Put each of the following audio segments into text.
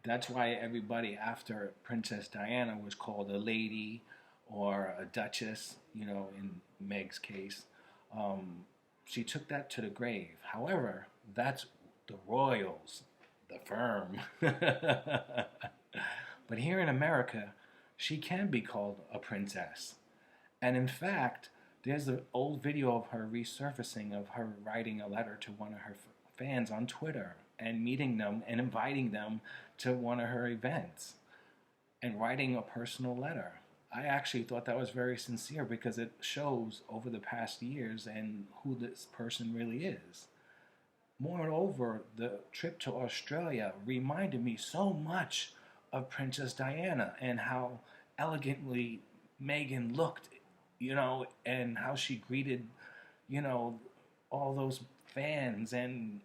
That's why everybody after Princess Diana was called a lady or a duchess, in Meg's case. Um, she took that to the grave. However, that's the royals, the firm. But here in America, she can be called a princess. And in fact, there's an old video of her resurfacing of her writing a letter to one of her fans on Twitter and meeting them and inviting them to one of her events and writing a personal letter. I actually thought that was very sincere because it shows over the past years and who this person really is. Moreover, the trip to Australia reminded me so much of Princess Diana and how elegantly Meghan looked, and how she greeted, you know, all those fans and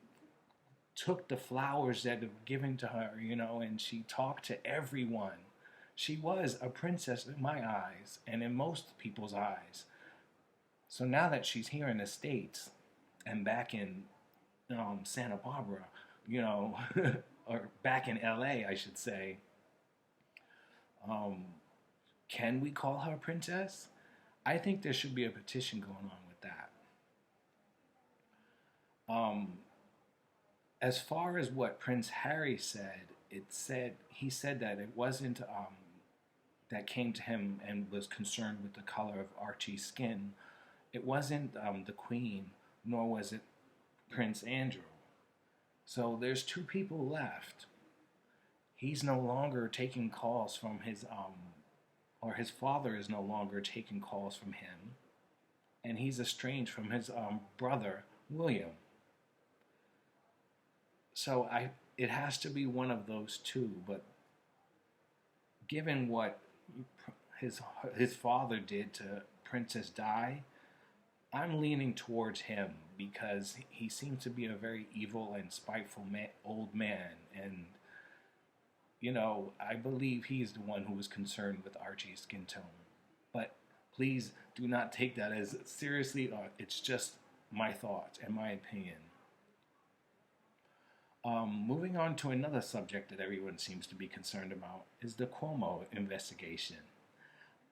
took the flowers that were given to her, and she talked to everyone. She was a princess in my eyes and in most people's eyes. So now that she's here in the States and back in Santa Barbara, or back in LA, I should say, um, can we call her princess? I think there should be a petition going on with that. Um, as far as what Prince Harry said, he said that it wasn't that came to him and was concerned with the color of Archie's skin. It wasn't the Queen, nor was it Prince Andrew. So there's two people left. He's no longer taking calls from or his father is no longer taking calls from him, and he's estranged from his brother William. So it has to be one of those two. But given what his his father did to Princess Di, I'm leaning towards him because he seems to be a very evil and spiteful old man, and I believe he's the one who was concerned with Archie's skin tone. But please do not take that as seriously. It's just my thoughts and my opinion. Moving on to another subject that everyone seems to be concerned about is the Cuomo investigation.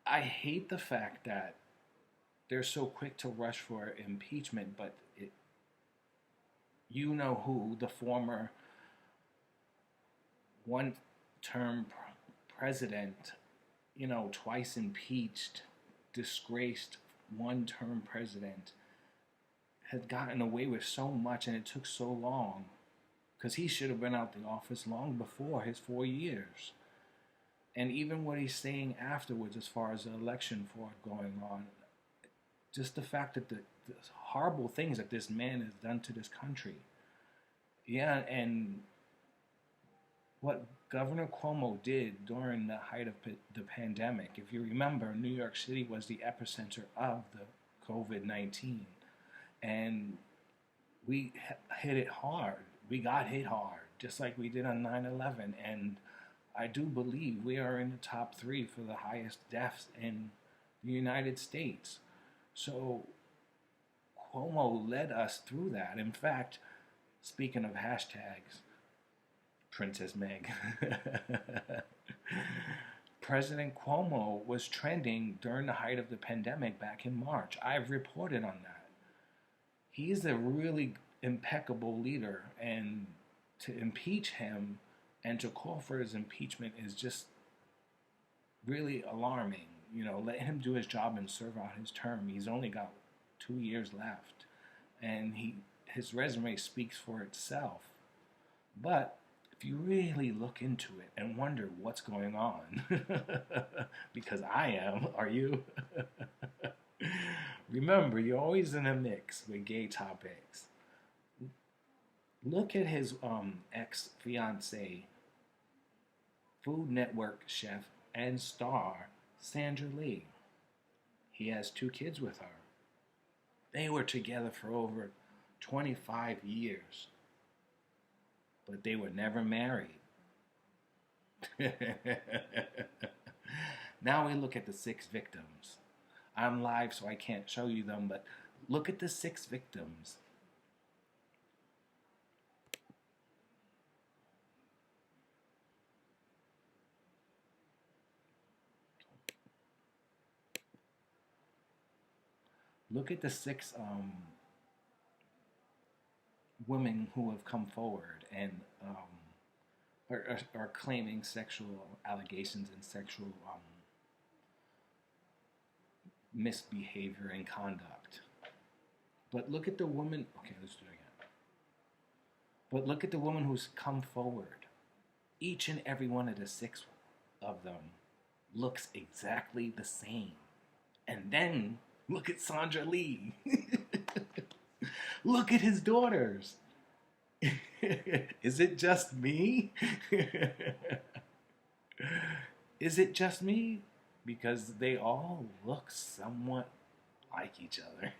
I hate the fact that they're so quick to rush for impeachment, but you know who, the former one-term president, twice impeached, disgraced one-term president, had gotten away with so much, and it took so long because he should have been out the office long before his 4 years. And even what he's saying afterwards, as far as the election fraud going on, just the fact that the horrible things that this man has done to this country. Yeah, and what Governor Cuomo did during the height of the pandemic, if you remember, New York City was the epicenter of the COVID-19. And we hit it hard. We got hit hard, just like we did on 9/11. And I do believe we are in the top three for the highest deaths in the United States. So Cuomo led us through that. In fact, speaking of hashtags, Princess Meg, President Cuomo was trending during the height of the pandemic back in March. I've reported on that. He's a really impeccable leader, and to impeach him and to call for his impeachment is just really alarming. Let him do his job and serve out his term. He's only got 2 years left, and his resume speaks for itself. But if you really look into it and wonder what's going on, because I am, are you? Remember, you're always in a mix with GayTopix. Look at his ex-fiancée, Food Network chef and star Sandra Lee. He has 2 kids with her. They were together for over 25 years, but they were never married. Now we look at the 6 victims. I'm live, so I can't show you them, but look at the 6 victims. Look at the 6 women who have come forward and are claiming sexual allegations and sexual misbehavior and conduct. But look at the woman. Okay, let's do it again. But look at the woman who's come forward. Each and every one of the 6 of them looks exactly the same. And then look at Sandra Lee. Look at his daughters. Is it just me? Is it just me? Because they all look somewhat like each other.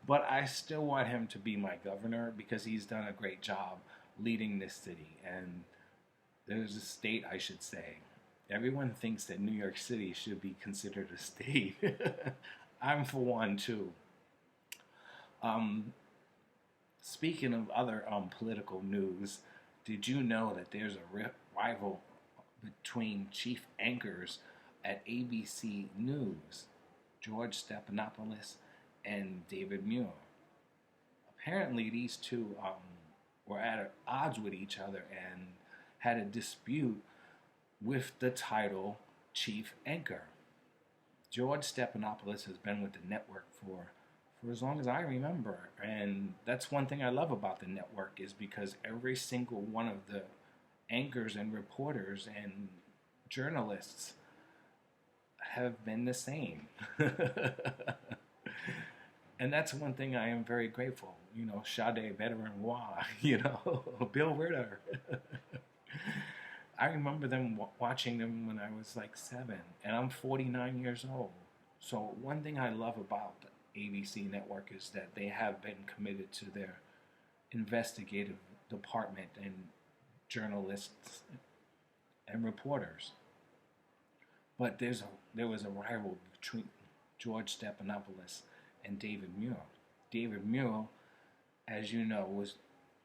But I still want him to be my governor because he's done a great job leading this city. And there's a state, I should say. Everyone thinks that New York City should be considered a state. I'm for one, too. Speaking of other political news, did you know that there's a rival between chief anchors at ABC News, George Stephanopoulos and David Muir? Apparently, these two were at odds with each other and had a dispute with the title chief anchor. George Stephanopoulos has been with the network for as long as I remember, and that's one thing I love about the network is because every single one of the anchors and reporters and journalists have been the same. And that's one thing I am very grateful. You know, Sade Bedouin-Roy, you know, Bill Ritter. I remember them watching them when I was like 7, and I'm 49 years old. So one thing I love about the ABC network is that they have been committed to their investigative department and journalists and reporters. But there was a rival between George Stephanopoulos and David Muir. David Muir, as you know, was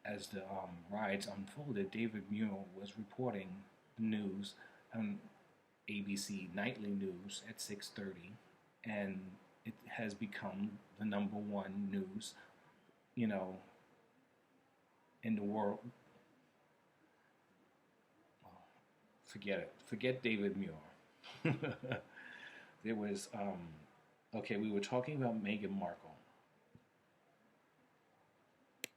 as the riots unfolded, David Muir was reporting the news on ABC Nightly News at 6:30, and it has become the #1 news, you know, in the world. Well, forget it. Forget David Muir. There was, okay, we were talking about Meghan Markle.